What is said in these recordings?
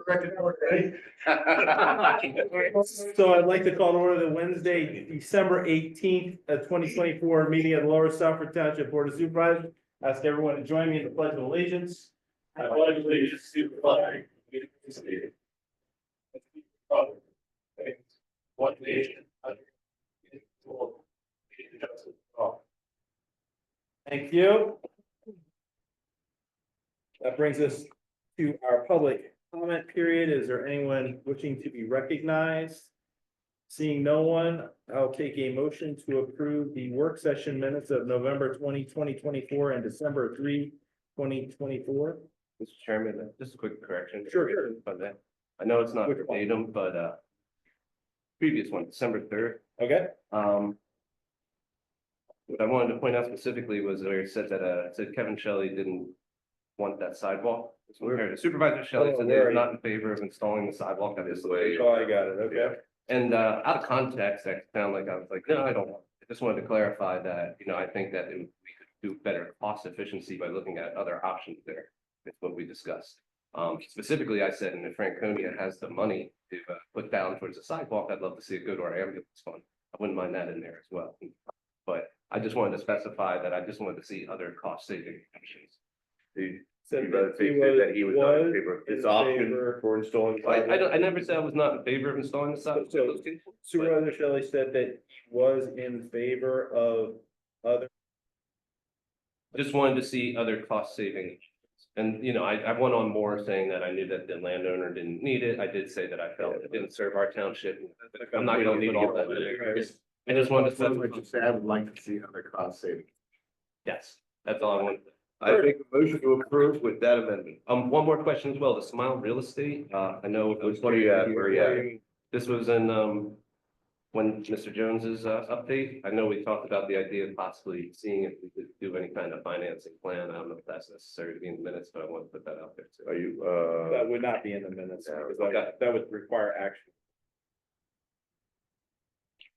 Corrected already. So I'd like to call to order the Wednesday, December 18th, 2024 meeting of the Lower Suffolk Township Board of Supervisors. Ask everyone to join me in the pledge of allegiance. I pledge allegiance to the flag of the United States. One nation, under God, indivisible, with all. Thank you. That brings us to our public comment period. Is there anyone wishing to be recognized? Seeing no one, I'll take a motion to approve the work session minutes of November 2024 and December 3, 2024. Mr. Chairman, just a quick correction. Sure. About that. I know it's not Which one? verbatim, but previous one, December 3rd. Okay. What I wanted to point out specifically was where it said that it said Kevin Shelley didn't want that sidewalk. Supervisor Shelley said they're not in favor of installing the sidewalk. That is the way. Oh, I got it. Okay. And out of context, that sounded like I was like, no, I don't want it. I just wanted to clarify that, I think that we could do better cost efficiency by looking at other options there. That's what we discussed. Specifically, I said, and if Franconia has the money to put down towards the sidewalk, I'd love to see it go to our ambulance fund. I wouldn't mind that in there as well. But I just wanted to specify that I just wanted to see other cost saving options. That he was not in favor of his option for installing. I never said I was not in favor of installing the sidewalk. So Supervisor Shelley said that he was in favor of other. Just wanted to see other cost saving. And, I went on more saying that I knew that the landowner didn't need it. I did say that I felt it didn't serve our township. I'm not going to put all that in there. I just wanted to say, I would like to see other cost saving. yes, that's all I wanted. I make a motion to approve with that amendment. One more question as well, the Smile Real Estate, I know. it was- What are you at? Where are you at? This was in, when Mr. Jones's, update, I know we talked about the idea of possibly seeing if we could do any kind of financing plan. I don't know if that's necessary to be in the minutes, but I want to put that out there too. Are you, That would not be in the minutes, Yeah, because that would require action.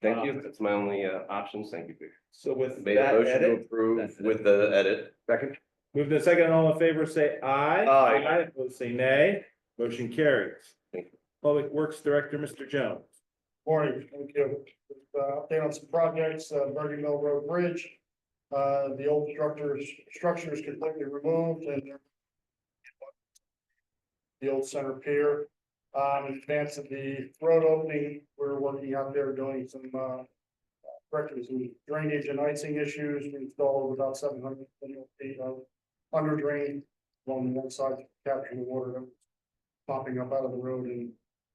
Thank you, that's my only, options, thank you. So with made a that motion to edit, approve with the edit? Second. moved in second, all in favor, say aye. Aye. Opposed, say nay. Motion carries. Thank you. Public Works Director, Mr. Jones. Morning, thank you. Update on some projects, Bergen Mill Road Bridge. The old structure is completely removed and the old center pier. In advance of the road opening, we're working out there doing some correcting some drainage and icing issues. We installed about 700 feet of under drain along one side to capture the water that was popping up out of the road and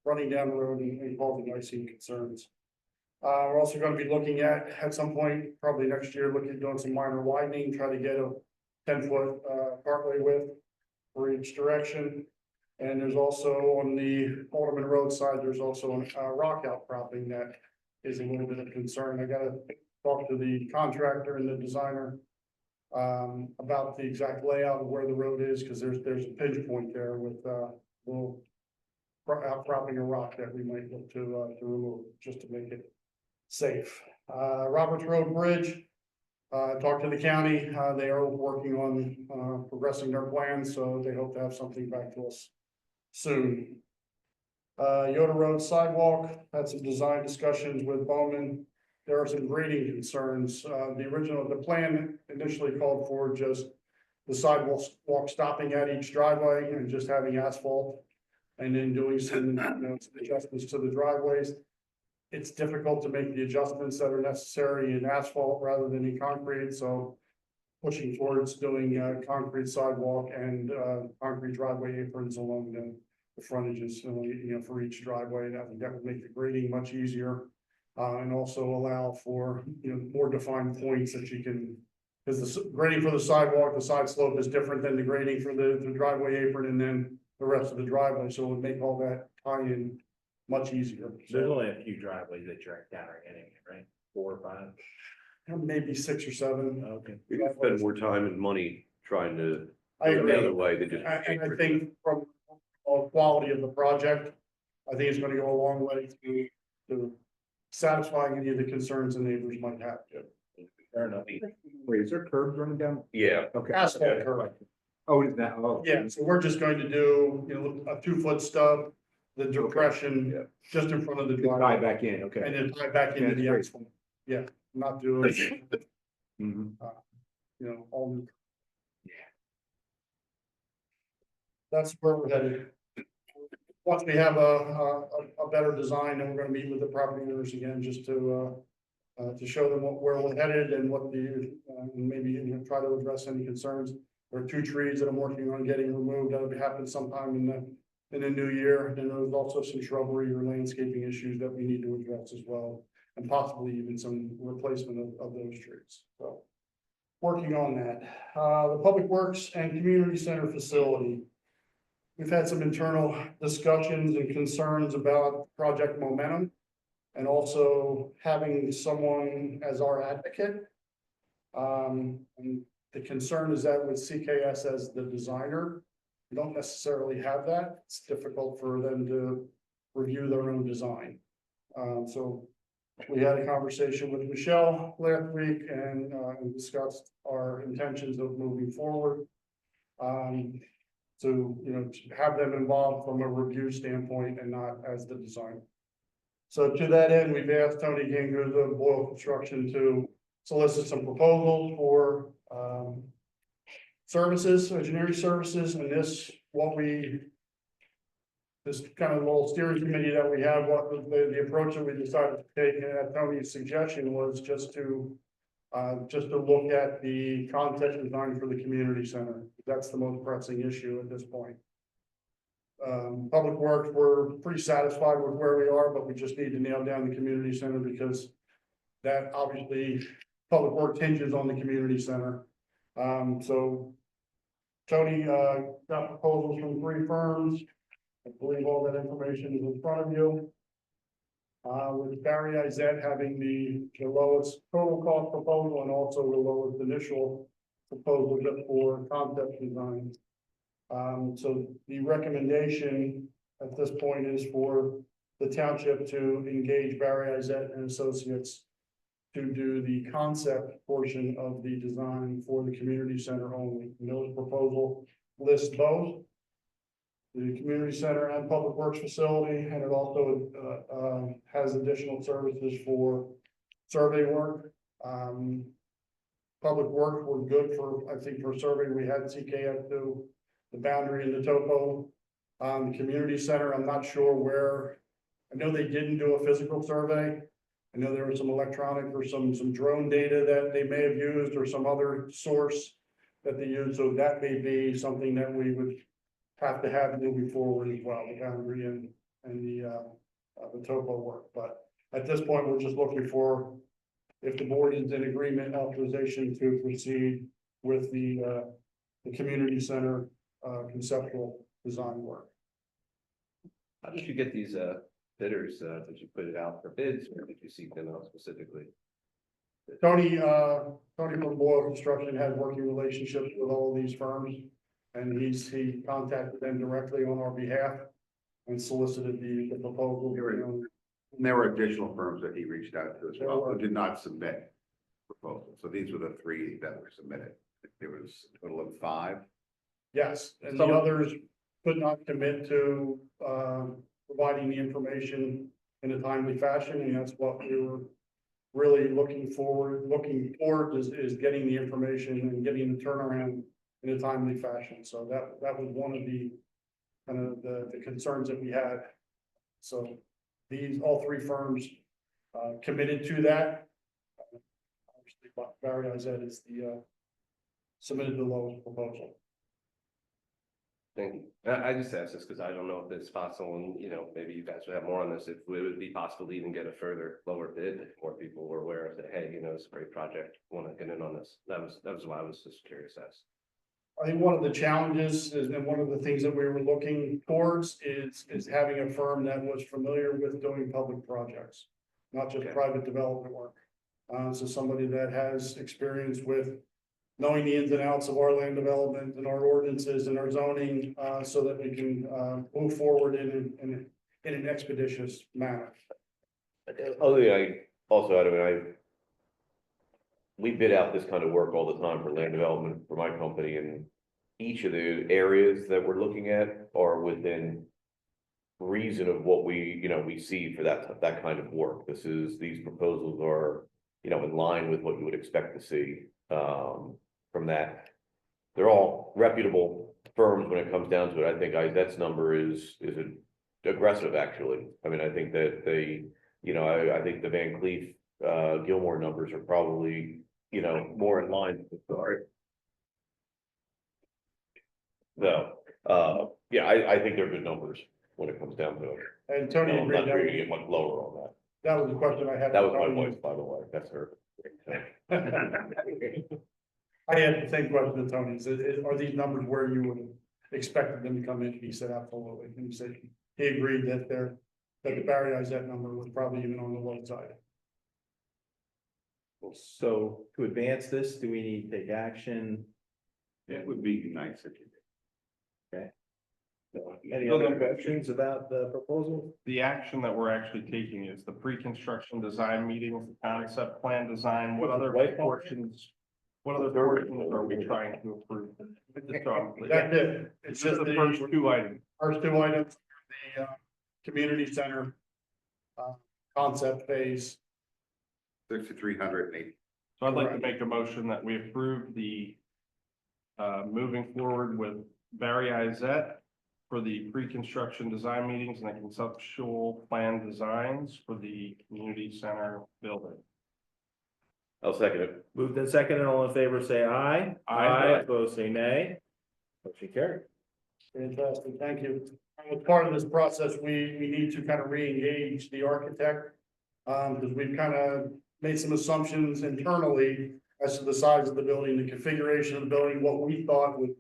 running down the road and causing icing concerns. We're also going to be looking at some point, probably next year, looking at doing some minor widening, try to get a 10-foot cartway width for each direction. And there's also on the Alderman Road side, there's also a rock outcropping that is a little bit of concern. I got to talk to the contractor and the designer about the exact layout of where the road is, because there's a pinch point there with little outcropping of rock that we might look to remove just to make it safe. Roberts Road Bridge, talked to the county. They are working on progressing their plans, so they hope to have something back to us soon. Yoder Road sidewalk, had some design discussions with Bowman. There are some grading concerns. The plan initially called for just the sidewalk stopping at each driveway and just having asphalt, and then doing some, some adjustments to the driveways. It's difficult to make the adjustments that are necessary in asphalt rather than in concrete, so pushing towards doing concrete sidewalk and concrete driveway aprons along the frontages, for each driveway. I think that would make the grading much easier, and also allow for more defined points that you can, because the grading for the sidewalk, the side slope is different than the grading for the driveway apron and then the rest of the driveway, so it would make all that tie in much easier. There's only a few driveways that you're down or getting it, right? 4 or 5. Maybe 6 or 7. Okay. We could spend more time and money trying to I go agree. the other way than just. And I think from quality of the project, I think it's going to go a long way to satisfying any of the concerns the neighbors might have. Fair enough. Wait, is there curbs running down? Yeah. Okay. Asphalt curb. Oh, is that, oh. Yeah, so we're just going to do, you know, a 2-foot stub, the depression Yeah. just in front of the Tie driveway. back in, okay. And then tie back into Yeah, the that's asphalt. Yeah, not do it, Mhm. you know, all new. That's where we're headed. Once we have a better design, then we're gonna meet with the property owners again, just to show them where we're headed and what the, maybe, you know, try to address any concerns. There are 2 trees that I'm working on getting removed, that'll happen sometime in the new year, and there's also some shrubbery or landscaping issues that we need to address as well. And possibly even some replacement of those trees, so. Working on that, the Public Works and Community Center facility. We've had some internal discussions and concerns about project momentum. And also having someone as our advocate. And the concern is that with CKS as the designer, we don't necessarily have that. It's difficult for them to review their own design. So we had a conversation with Michelle last week and discussed our intentions of moving forward. To, you know, to have them involved from a review standpoint and not as the designer. So to that end, we've asked Tony Gingrich of Boyle Construction to solicit some proposals for services, engineering services, and this kind of little steering committee that we have, what the approach that we decided to take, and at Tony's suggestion was just to look at the concept design for the community center. That's the most pressing issue at this point. Public Works, we're pretty satisfied with where we are, but we just need to nail down the community center because that obviously Public Works hinges on the community center. So Tony, got proposals from 3 firms. I believe all that information is in front of you. With Barry Izett having the lowest total cost proposal and also the lowest initial proposal just for concept design. So the recommendation at this point is for the township to engage Barry Izett and Associates to do the concept portion of the design for the community center only. And those proposal lists both the community center and public works facility, and it also has additional services for survey work. Public works were good for, I think, for survey. We had CKF do the boundary and the topo. The community center, I'm not sure where. I know they didn't do a physical survey. I know there was some electronic or some drone data that they may have used or some other source that they used. So that may be something that we would have to have moving forward as well, the boundary and the topo work. But at this point, we're just looking for, if the board is in agreement, authorization to proceed with the community center conceptual design work. How did you get these bidders? Did you put it out for bids or did you seek them out specifically? Tony from Boyle Construction has working relationships with all of these firms. And he contacted them directly on our behalf and solicited the proposal. And there were additional firms that he reached out to as well, who did not submit proposals. So these were the 3 that were submitted. There was a total of 5. Yes, and the others could not commit to providing the information in a timely fashion, and that's what we were really looking toward is getting the information and getting the turnaround in a timely fashion. So that was one of the kind of the concerns that we had. So all 3 firms committed to that. Obviously, Barry Izett is submitted the lowest proposal. Thank you. I just asked this because I don't know if it's possible, and you know, maybe you guys would have more on this. If it would be possible to even get a further lower bid, if more people were aware of that. Hey, you know, it's a great project. Want to get in on this? That was why I was just curious as. I think one of the challenges is, and one of the things that we were looking towards is having a firm that was familiar with doing public projects, not just private development work. So somebody that has experience with knowing the ins and outs of our land development and our ordinances and our zoning, so that we can move forward in an expeditious manner. Other thing I also had, we bid out this kind of work all the time for land development for my company, and each of the areas that we're looking at are within reason of what we see for that kind of work. These proposals are, in line with what you would expect to see, from that. They're all reputable firms when it comes down to it. I think Izette's number is aggressive, actually. I mean, I think that I think the Van Cleef, Gilmore numbers are probably, more in line with the. So, yeah, I think they're good numbers when it comes down to it. And Tony I'm agreed not that, sure you get much lower on that. that was the question I had. That was for my Tony. voice, by the way, that's her. I had the same question to Tony, are these numbers where you would expect them to come in? He said absolutely, and he said, he agreed that the Barry Izett number was probably even on the low side. So to advance this, do we need to take action? It would be nice if you did. Any other questions about the proposal? The action that we're actually taking is the pre-construction design meetings, the concept plan design, what other portions? What other portions are we trying to approve? Just so I'm clear. That's it, it's Just just the first two items. first two items, the community center concept phase. 6,380. So I'd like to make a motion that we approve the moving forward with Barry Izett for the pre-construction design meetings and the conceptual plan designs for the community center building. I'll second it. Moved and seconded, all in favor, say aye. Aye. Opposed, say nay. Motion carried. Fantastic, thank you. As part of this process, we need to kind of re-engage the architect. Because we've kind of made some assumptions internally as to the size of the building, the configuration of the building, what we thought would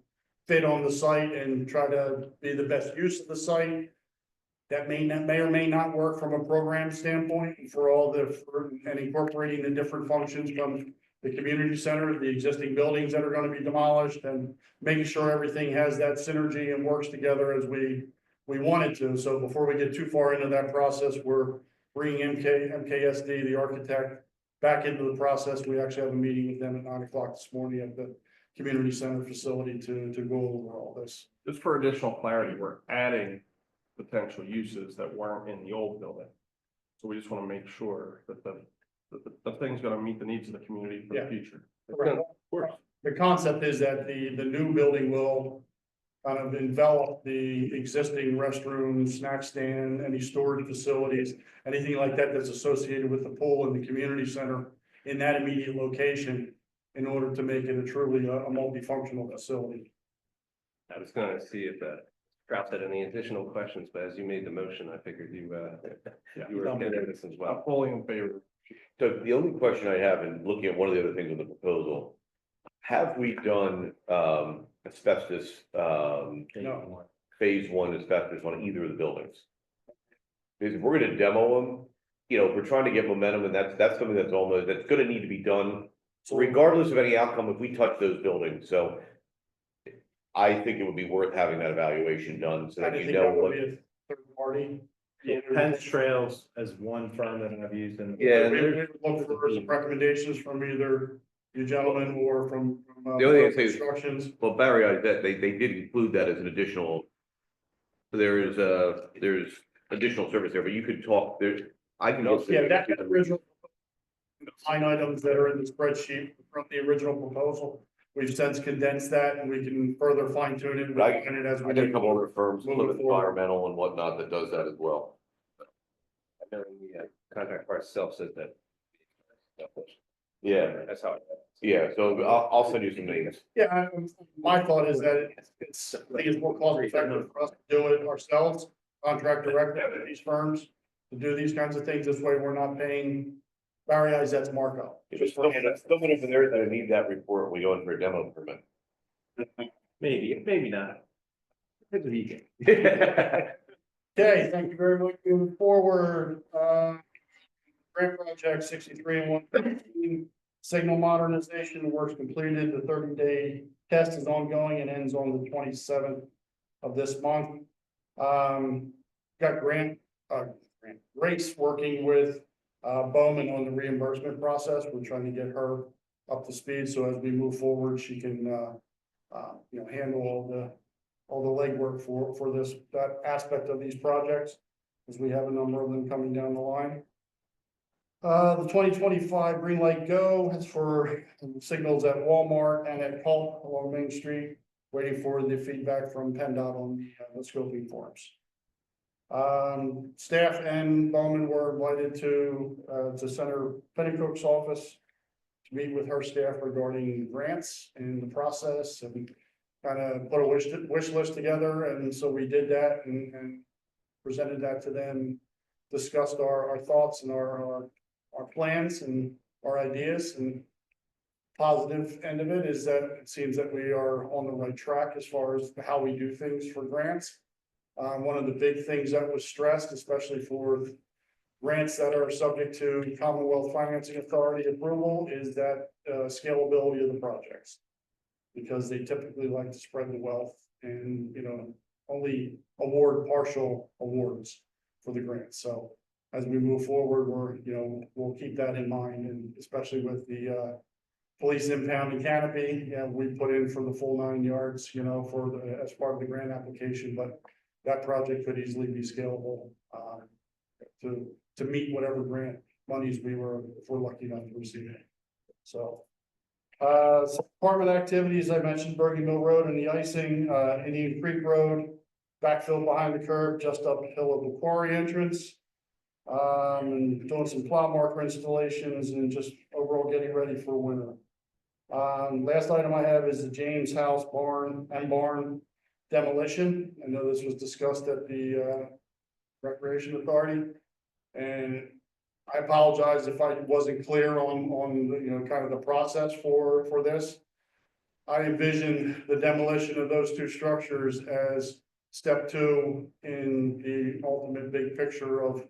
fit on the site and try to be the best use of the site. That may or may not work from a program standpoint and incorporating the different functions from the community center, the existing buildings that are going to be demolished, and making sure everything has that synergy and works together as we want it to. So before we get too far into that process, we're bringing MKSD, the architect, back into the process. We actually have a meeting with them at 9 o'clock this morning at the community center facility to go over all this. Just for additional clarity, we're adding potential uses that weren't in the old building. So we just want to make sure that the thing's gonna meet the needs of the community for the Yeah. future. Of course. The concept is that the new building will kind of envelop the existing restroom, snack stand, any storage facilities, anything like that that's associated with the pool and the community center in that immediate location in order to make it a truly a multifunctional facility. I was gonna see if Ralph had any additional questions, but as you made the motion, I figured you were getting this as I'm well. fully in favor. So the only question I have, in looking at one of the other things in the proposal, have we done asbestos, No. phase one asbestos on either of the buildings? Because if we're gonna demo them, if we're trying to get momentum, and that's something that's gonna need to be done regardless of any outcome if we touch those buildings. So I think it would be worth having that evaluation done so I that you think know that would what. be a third party. Yeah, Penn's Trails as one firm that I've used and. Yeah, and We there's, would look for some recommendations from either you gentlemen or from. The only thing I'd say is- Instructions. well, Barry, they did include that as an additional. There's additional service there, but you could talk there. I can go. Yeah, that original line items that are in the spreadsheet from the original proposal, we've since condensed that and we can further fine tune it and Right. refine it as I we. got a couple other firms, Moving Plymouth forward. Environmental and whatnot, that does that as well. I know the contract part itself says that. Yeah, That's how. yeah, so I'll send you some names. Yeah, my thought is that I think it's more cost effective for us to do it ourselves, contract directly with these firms to do these kinds of things. This way, we're not paying Barry Izette's markup. Someone over there is gonna need that report, we go in for a demo permit. Maybe not. Depends on you. Okay, thank you very much. Moving forward, grant project 63 and 115, signal modernization works completed. The 30-day test is ongoing and ends on the 27th of this month. Got Grace working with Bowman on the reimbursement process. We're trying to get her up to speed, so as we move forward, she can handle all the legwork for that aspect of these projects, as we have a number of them coming down the line. The 2025 Green Light Go is for signals at Walmart and at Pulp along Main Street, waiting for the feedback from PennDOT on the scoping forms. Staff and Bowman were invited to Senator Pennycook's office to meet with her staff regarding grants and the process, and kind of put a wish list together. And so we did that and presented that to them, discussed our thoughts and our plans and our ideas. And positive end of it is that it seems that we are on the right track as far as how we do things for grants. One of the big things that was stressed, especially for grants that are subject to Commonwealth Financing Authority approval, is that scalability of the projects. Because they typically like to spread the wealth and, only award partial awards for the grants. So as we move forward, we'll keep that in mind, and especially with the police impound and canopy, we put in for the full 9 yards, as part of the grant application, but that project could easily be scalable to meet whatever grant monies if we're lucky enough to receive it. So, department activities, I mentioned Bergen Mill Road and the icing, Indian Creek Road, backfill behind the curb, just uphill of the quarry entrance. And doing some plow marker installations and just overall getting ready for winter. Last item I have is the James House barn demolition. I know this was discussed at the Recreation Authority, and I apologize if I wasn't clear on kind of the process for this. I envision the demolition of those two structures as step 2 in the ultimate big picture of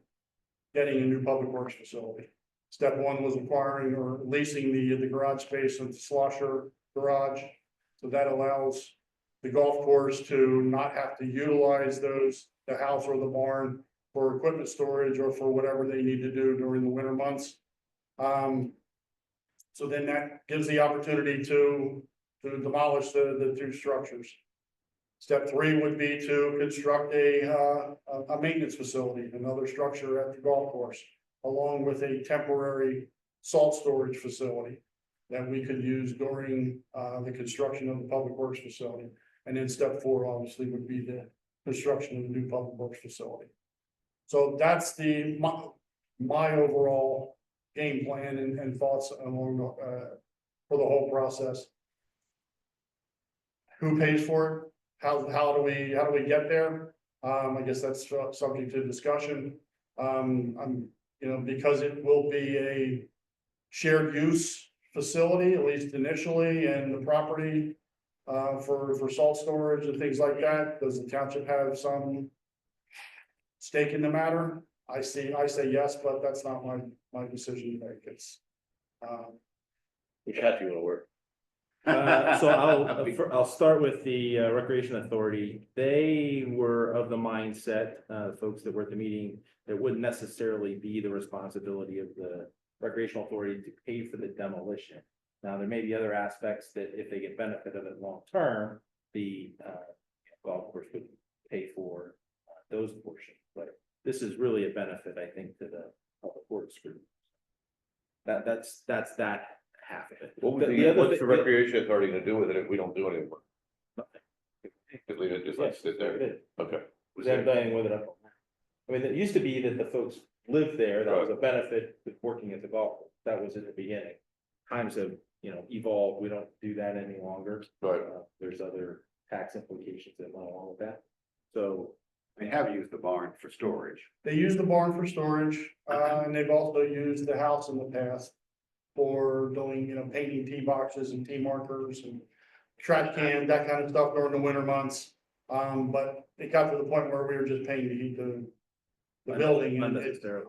getting a new public works facility. Step 1 was acquiring or leasing the garage space of the Slosher garage. So that allows the golf course to not have to utilize the house or the barn for equipment storage or for whatever they need to do during the winter months. So then that gives the opportunity to demolish the two structures. Step 3 would be to construct a maintenance facility, another structure at the golf course, along with a temporary salt storage facility that we could use during the construction of the public works facility. And then step 4 obviously would be the construction of the new public works facility. So that's my overall game plan and thoughts along for the whole process. Who pays for it? How do we get there? I guess that's subject to discussion. Because it will be a shared use facility, at least initially, and the property for salt storage and things like that. Does the township have some stake in the matter? I say yes, but that's not my decision to make. It's Which hat do you want to wear? So I'll start with the Recreation Authority. They were of the mindset, folks that were at the meeting, that wouldn't necessarily be the responsibility of the Recreational Authority to pay for the demolition. Now, there may be other aspects that if they get benefit of it long term, the golf course would pay for those portions. But this is really a benefit, I think, to the public works group. That's that half of it. What's the Recreation Authority gonna do with it if we don't do anything? Nothing. Leave it, just let it sit there. Okay. They're dying with it up. I mean, it used to be that the folks lived there, that was a benefit with working at the golf course. That was in the beginning. Times have, evolved, we don't do that any longer. Right. There's other tax implications that went along with that. So. They have used the barn for storage. They use the barn for storage, and they've also used the house in the past for doing, painting tee boxes and tee markers and trash can, that kind of stuff during the winter months. But it got to the point where we were just paying to heat the building, and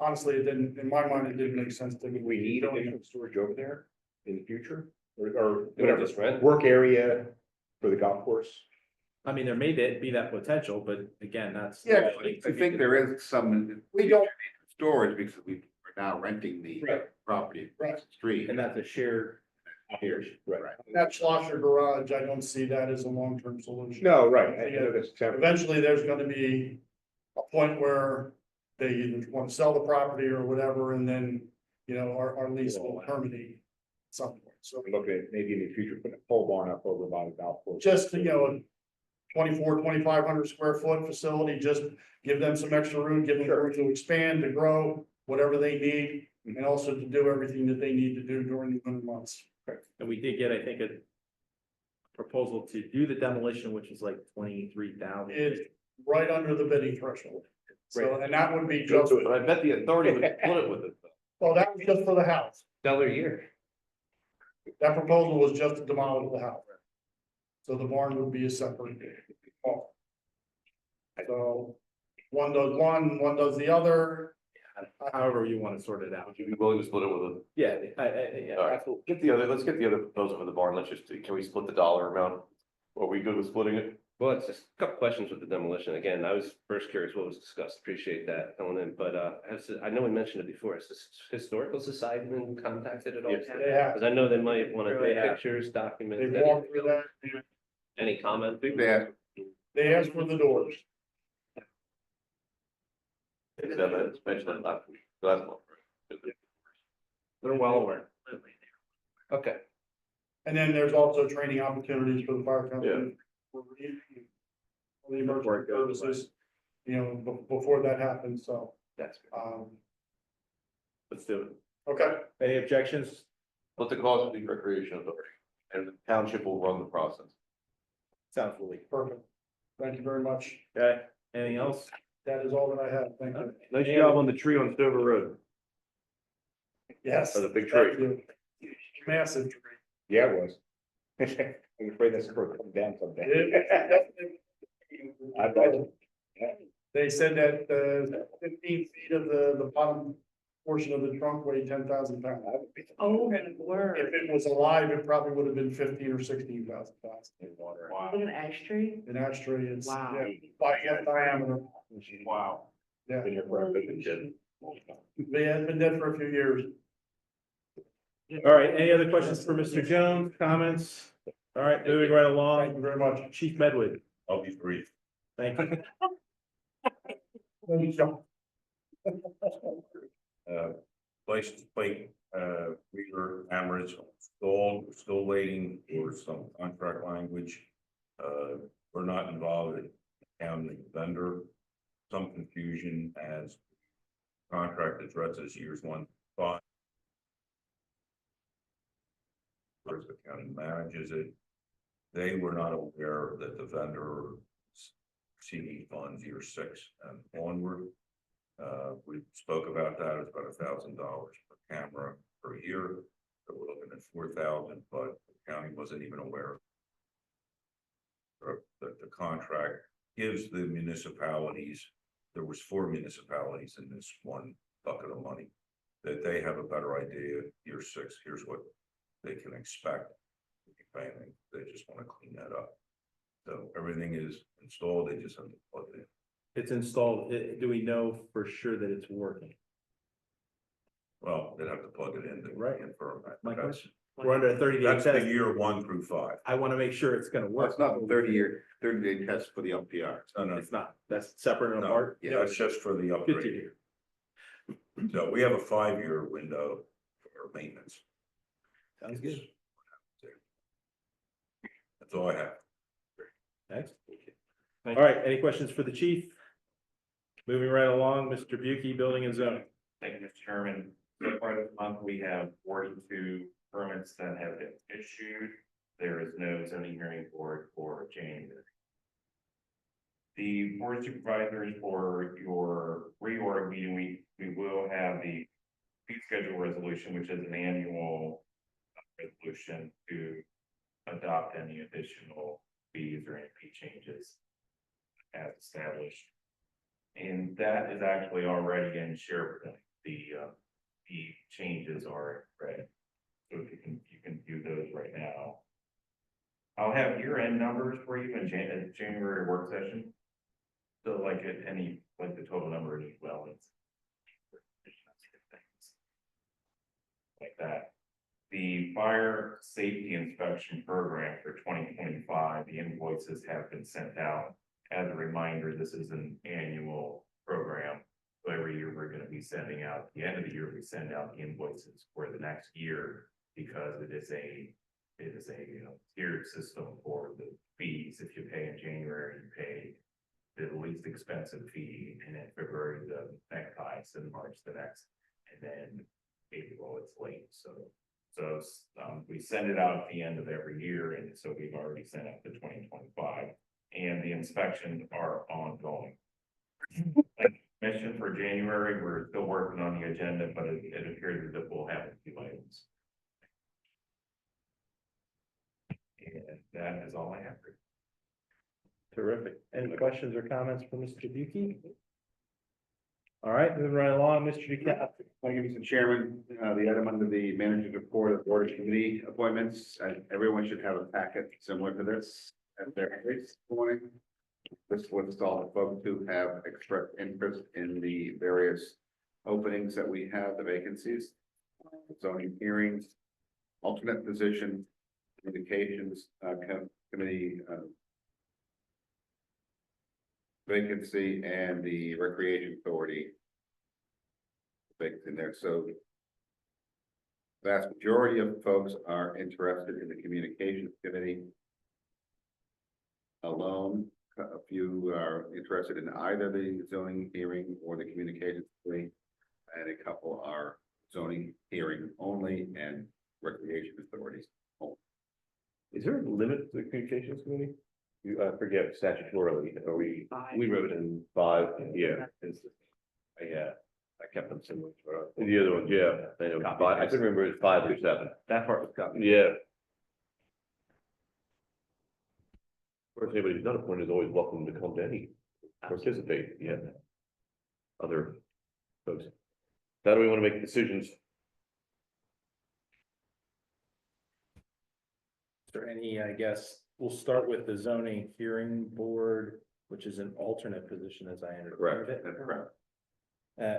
honestly, it didn't, in my mind, it didn't make sense to me. We need additional storage over there in the future, or You know, just rent. work area for the golf course. I mean, there may be that potential, but again, that's. Yeah, I think there is some. We don't- Storage because we're now renting the Right. property across Right. the street. And that's a shared Here, right. That Schlosser garage, I don't see that as a long-term solution. No, right, I know that's temporary. Eventually, there's gonna be a point where they either want to sell the property or whatever, and then, you know, our lease will terminate at some point. So We're looking at maybe in the future, putting a pole barn up over by the golf course. just, you know, a 2,500 square foot facility, just give them some extra room, give them room to expand, to grow, whatever they need, and also to do everything that they need to do during the winter months. And we did get, I think, a proposal to do the demolition, which is like 23,000. It's right under the bidding threshold. So, and that would be Go just, to it, but I bet the authority would split it with it, well, that was just for the house. stellar year. That proposal was just to demolish the house. So the barn would be a separate. part. So one does one does the other. However you want to sort it out. Would you be willing to split it with a? Yeah, yeah, All right, absolutely. get the other, let's get the other proposal for the barn, let's just, can we split the dollar amount? Are we good with splitting it? Well, it's just a couple questions with the demolition. Again, I was first curious what was discussed. Appreciate that coming in, but I know we mentioned it before. Has this historical society been contacted at all? Yes, they have. Because I know they might want to They take have. pictures, document. They walked through that. Any comment? I think they asked, They asked for the doors. It's mentioned last month. They're well aware. Okay, And then there's also training opportunities for the fire company. For the emergency services, you know, before that happens, so, that's good. Let's do it. okay. Any objections? But the cost of the recreation authority, and the township will run the process. Sounds really. Perfect. Thank you very much. Okay, anything else? That is all that I have. Thank you. Nice job on the tree on Stover Road. Yes. That's a big tree. thank you. Massive tree. Yeah, it was. I'm afraid that's going to come down someday. I bet. They said that 15 feet of the bottom portion of the trunk weighed 10,000 pounds. Oh, word. If it was alive, it probably would have been 15 or 16,000 pounds. Wow, An ash tree? An ash tree is, Wow. yeah, 5 foot diameter. wow. Yeah, Been here forever, been dead. they had been dead for a few years. All right, any other questions for Mr. Jones, comments? All right, moving right Thank along, you very much. Chief Medwood, I'll be brief. thank you. Thank you, John. License plate, reader cameras installed, we're still waiting for some contract language. We're not involved in counting the vendor, some confusion as contract addresses years 1 to 5. Whereas the county manages it, they were not aware that the vendor receiving funds year 6 and onward. We spoke about that, it's about $1,000 per camera per year, so we're looking at 4,000, but the county wasn't even aware that the contract gives the municipalities, there was 4 municipalities in this one bucket of money, that they have a better idea, year 6, here's what they can expect. They just want to clean that up. So everything is installed, they just have to plug it in. It's installed, do we know for sure that it's working? Well, they'd have to plug it in to Right. confirm that. My That's- question, we're under a 30-day That's the test, year 1 through 5. I want to make sure it's gonna well, work. it's not the 30-day test for the LPR. No, no, It's not, that's separate and no, apart. yeah, that's just for the Good to upgrade. hear. So we have a 5-year window for maintenance. Sounds good. That's all I have. Next. Thank All right, any questions for the chief? Moving right along, Mr. Buki, building and zoning. Thank you, Mr. Chairman. So far this month, we have 42 permits that have been issued. There is no zoning hearing board for January. The board of supervisors for your reorg meeting, we will have the fee schedule resolution, which is an annual resolution to adopt any additional fees or any fee changes as established. And that is actually already in SharePoint. The changes are ready. So if you can view those right now. I'll have year-end numbers for you in January work session. So like at any, like the total number of dwellings. Like that. The fire safety inspection program for 2025, the invoices have been sent out. As a reminder, this is an annual program. So every year we're gonna be sending out, at the end of the year, we send out the invoices for the next year. Because it is a tiered system for the fees. If you pay in January, you pay the least expensive fee, and in February, the next highest, and March, the next, and then April, it's late, so. We send it out at the end of every year, and so we've already sent out the 2025, and the inspections are ongoing. Mission for January, we're still working on the agenda, but it appears that we'll have a few items. And that is all I have. Terrific. Any questions or comments for Mr. Buki? All right, moving right along, Mr. DeCap. Thank you, Mr. Chairman. The item under the manager's report of board committee appointments, everyone should have a packet similar to this at their place this morning. This lists all the folks who have expressed interest in the various openings that we have, the vacancies, zoning hearings, alternate position, communications committee vacancy, and the recreation authority vacancy in there. So vast majority of folks are interested in the communications committee alone. A few are interested in either the zoning hearing or the communications committee, and a couple are zoning hearing only and recreation authorities only. Is there a limit to the communications committee? You, I forget statutorily, are we wrote in 5, yeah. I kept them similar. The other one, yeah, I know, I couldn't remember if it's 5 or 7. That part was covered. Yeah. Of course, anybody who's not appointed is always welcome to come to any, participate, yeah. Other folks. How do we want to make decisions? Is there any, I guess, we'll start with the zoning hearing board, which is an alternate position as I understand it. That's correct.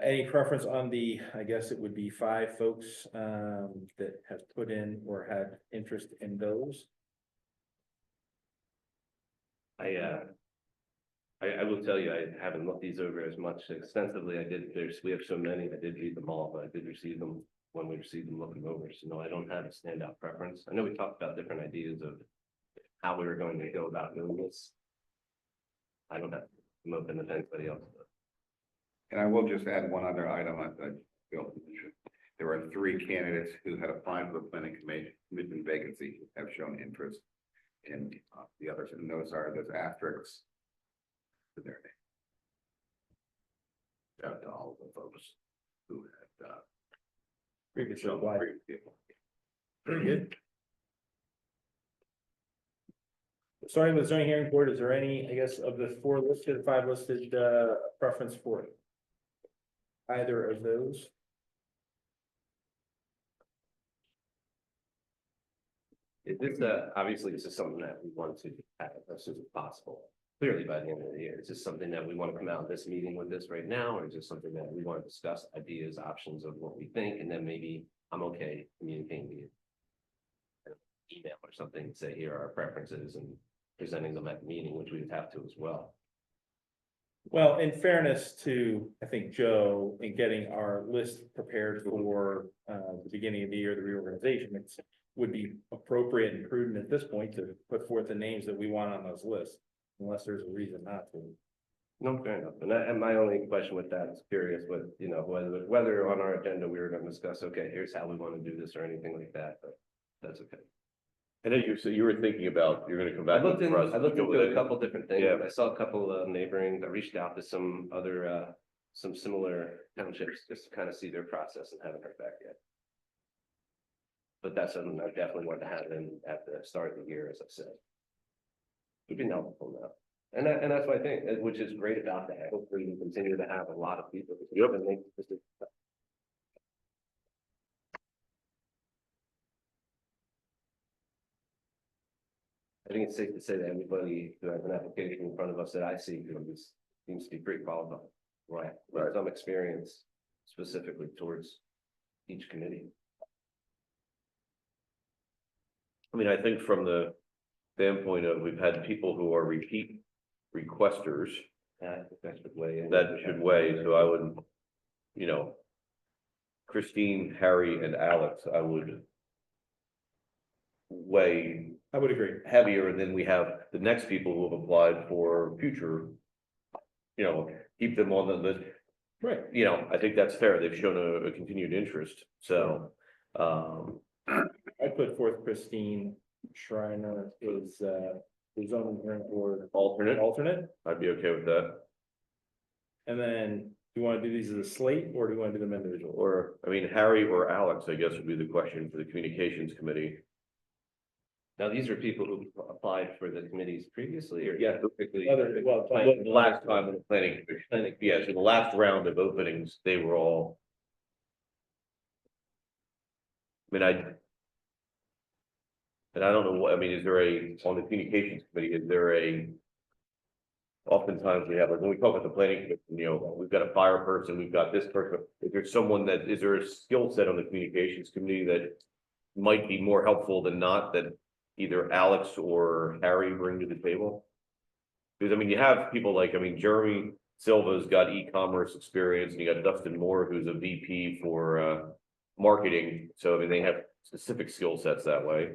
Any preference on the, I guess it would be 5 folks that have put in or had interest in those? I will tell you, I haven't looked these over as much extensively. We have so many, I did read them all, but I did receive them when we received them looking over. So no, I don't have a standout preference. I know we talked about different ideas of how we were going to go about doing this. I don't have, I'm open to anybody else. And I will just add one other item. I feel there are 3 candidates who had applied for the planning commission vacancy who have shown interest in the others, and those are those asterisks to their name. Shout out to all of the folks who had Previously shown applied. previously. Very good. Starting with zoning hearing board, is there any, I guess, of the 4 listed, 5 listed, preference for either of those? Obviously, this is something that we want to have as soon as possible. Clearly by the end of the year, is this something that we want to come out of this meeting with this right now, or is this something that we want to discuss ideas, options of what we think, and then maybe I'm okay communicating via email or something, and say here are our preferences and presenting them at the meeting, which we would have to as well. Well, in fairness to, I think, Joe, in getting our list prepared for the beginning of the year, the reorganization, it would be appropriate and prudent at this point to put forth the names that we want on those lists, unless there's a reason not to. No, fair enough. And my only question with that is curious with, whether on our agenda we were going to discuss, okay, here's how we want to do this or anything like that, but that's okay. I know you were thinking about, you're gonna come back. I looked for us to into go with a couple different things. Yeah. I saw a couple of neighboring, I reached out to some other, some similar townships just to kind of see their process, and haven't heard back yet. But that's something I definitely want to have in at the start of the year, as I said. We've been helpful now. And that's what I think, which is great about that. Hopefully we continue to have a lot of people. Yep. And make this. I think it's safe to say that everybody who has an application in front of us that I see seems to be pretty qualified. Right. With some experience specifically towards each committee. I mean, I think from the standpoint of, we've had people who are repeat requesters, Yeah, I think that should weigh in. that should weigh, so I would, you know, Christine, Harry, and Alex, I would weigh I would agree. heavier, and then we have the next people who have applied for future, you know, keep them on the list. Right. You know, I think that's fair. They've shown a continued interest, so, I put forth Christine Schreiner is, the zoning hearing board alternate, alternate. I'd be okay with that. And then, do you want to do these as a slate, or do you want to do them individual? Or, I mean, Harry or Alex, I guess would be the question for the communications committee. Now, these are people who applied for the committees previously, or? Yeah. Typically. Well, The last time in the planning commission, yeah, so the last round of openings, they were all. I mean, and I don't know what, I mean, is there on the communications committee, is there oftentimes we have, like, when we talk about the planning commission, you know, we've got a fire person, we've got this person, is there a skill set on the communications committee that might be more helpful than not, that either Alex or Harry bring to the table? Because, I mean, you have people like, I mean, Jeremy Silva's got e-commerce experience, and you got Dustin Moore, who's a VP for marketing, so I mean, they have specific skill sets that way.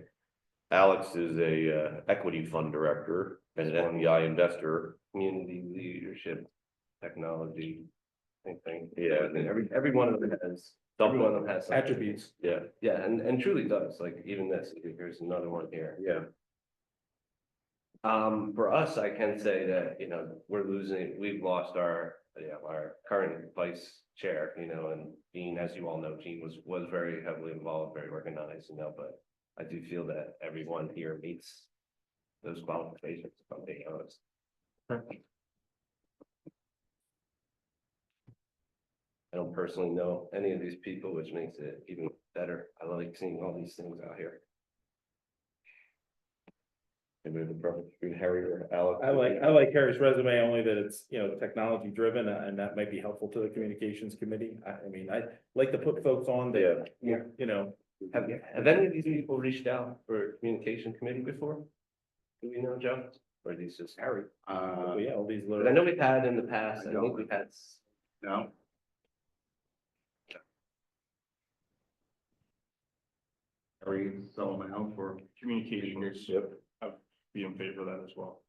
Alex is a equity fund director and an FBI investor. Community leadership, technology, same thing. Yeah. I mean, every one of them has, every one of them has. something. attributes. Yeah, Yeah, and truly does, like even this, here's another one here. yeah. For us, I can say that, you know, we've lost our current vice chair, you know, and Gene, as you all know, Gene was very heavily involved, very organized, you know, but I do feel that everyone here meets those qualifications, if I'm being honest. I don't personally know any of these people, which makes it even better. I like seeing all these things out here. Maybe the preference between Harry or Alex. I like Harry's resume, only that it's, you know, technology driven, and that might be helpful to the communications committee. I mean, I like to put folks on that, Yeah. you know. Have any of these people reached out for communication committee before? Do we know, Joe? Or are these just Harry? Well, yeah, all these But I little, know we've had in the past, I think we've had. No, Harry, someone else for, communications, Yep. I'd be in favor of that as well.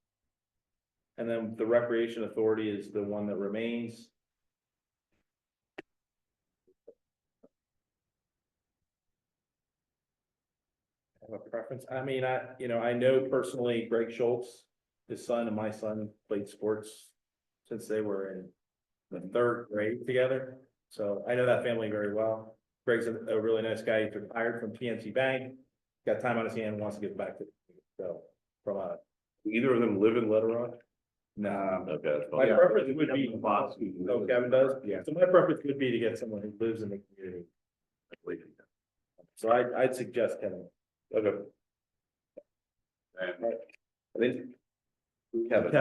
and then the recreation authority is the one that remains. I have a preference. I mean, I know personally Greg Schultz, his son and my son played sports since they were in the third grade together. So I know that family very well. Greg's a really nice guy. He's retired from PNC Bank, got time on his hand, wants to get back to, so, from Either of them live in Little Rock? no. Okay, that's My fine. preference would be, oh, Kevin does? Yeah. So my preference would be to get someone who lives in the community. So I'd suggest Kevin. Okay, and I think. Kevin.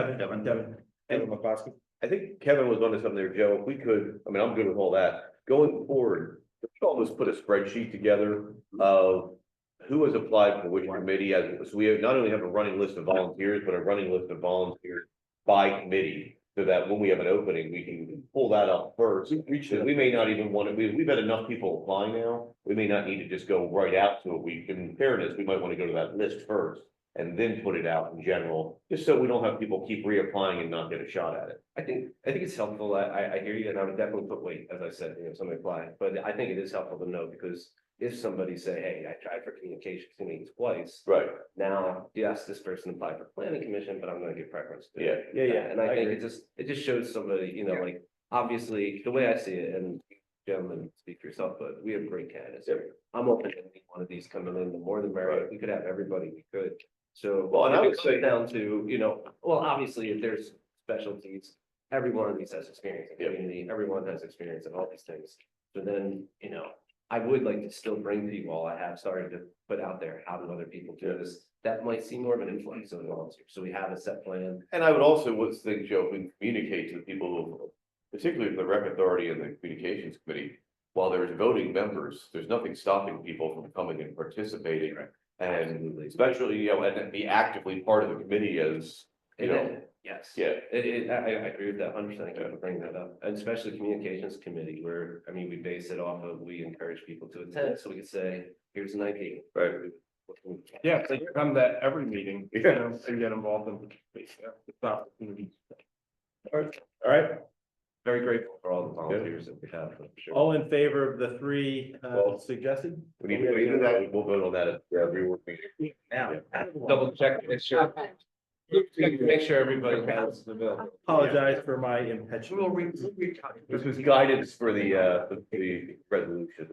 Kevin McCloskey. I think Kevin was onto something there, Joe. If we could, I mean, I'm good with all that. Going forward, let's almost put a spreadsheet together of who has applied for which committee. So we not only have a running list of volunteers, but a running list of volunteers by committee. So that when we have an opening, we can pull that up first. Because we may not even want to, we've had enough people apply now. We may not need to just go right out to it. In fairness, we might want to go to that list first and then put it out in general, just so we don't have people keep reapplying and not get a shot at it. I think it's helpful. I hear you, and I would definitely put weight, as I said, you know, somebody apply, but I think it is helpful to know, because if somebody say, hey, I tried for communications committee twice. Right. Now, yes, this person applied for planning commission, but I'm gonna give preference to. Yeah. Yeah. And I think agree. it just shows somebody, you know, like, obviously, the way I see it, and gentlemen, speak for yourself, but we have great candidates here. I'm open to any one of these coming in, the more the merrier. We could have everybody we could. So. Well, and I if it would say- comes down to, you know, well, obviously, if there's specialties, every one of these has experience in Yep. community, everyone has experience in all these things. So then, you know, I would like to still bring to you all, I have started to put out there, how do other people do this? That might seem more of an influence of the volunteer, so we have a set plan. And I would also, what's the thing, Joe, if we communicate to the people who, particularly the rec authority and the communications committee, while there's voting members, there's nothing stopping people from coming and participating And Absolutely. especially, and then be actively part of the committee as, And then, yes. yeah. I agree with that 100%. Thank you for bringing that up, and especially communications committee where, I mean, we base it off of, we encourage people to attend, so we could say, here's an idea. Right. Yeah, so you come to every meeting, you know, and get involved in the opportunities. All right, Very grateful for all the volunteers that we have, for sure. all in favor of the three Well, suggested? We need to do that, we'll vote on that at every work meeting. Now. Double check, make sure. Make sure everybody has the bill. Apologize for my impetuous. This was guidance for the resolution.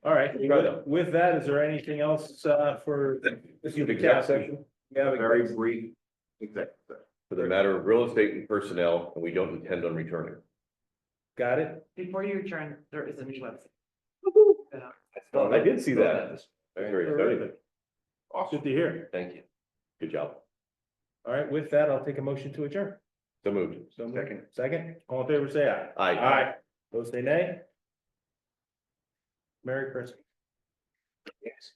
All right, Try that. with that, is there anything else for? This is the exec session We have a Very brief executive. for the matter of real estate and personnel, and we don't intend on returning. Got it? Before you adjourn, there is a new website. Oh, I did see that. Very Very exciting. Good to hear. Thank you. Good job. All right, with that, I'll take a motion to adjourn. So moved. So moved. Second, all in favor, say aye. Aye. Aye. Those say nay. Merry Christmas. Yes.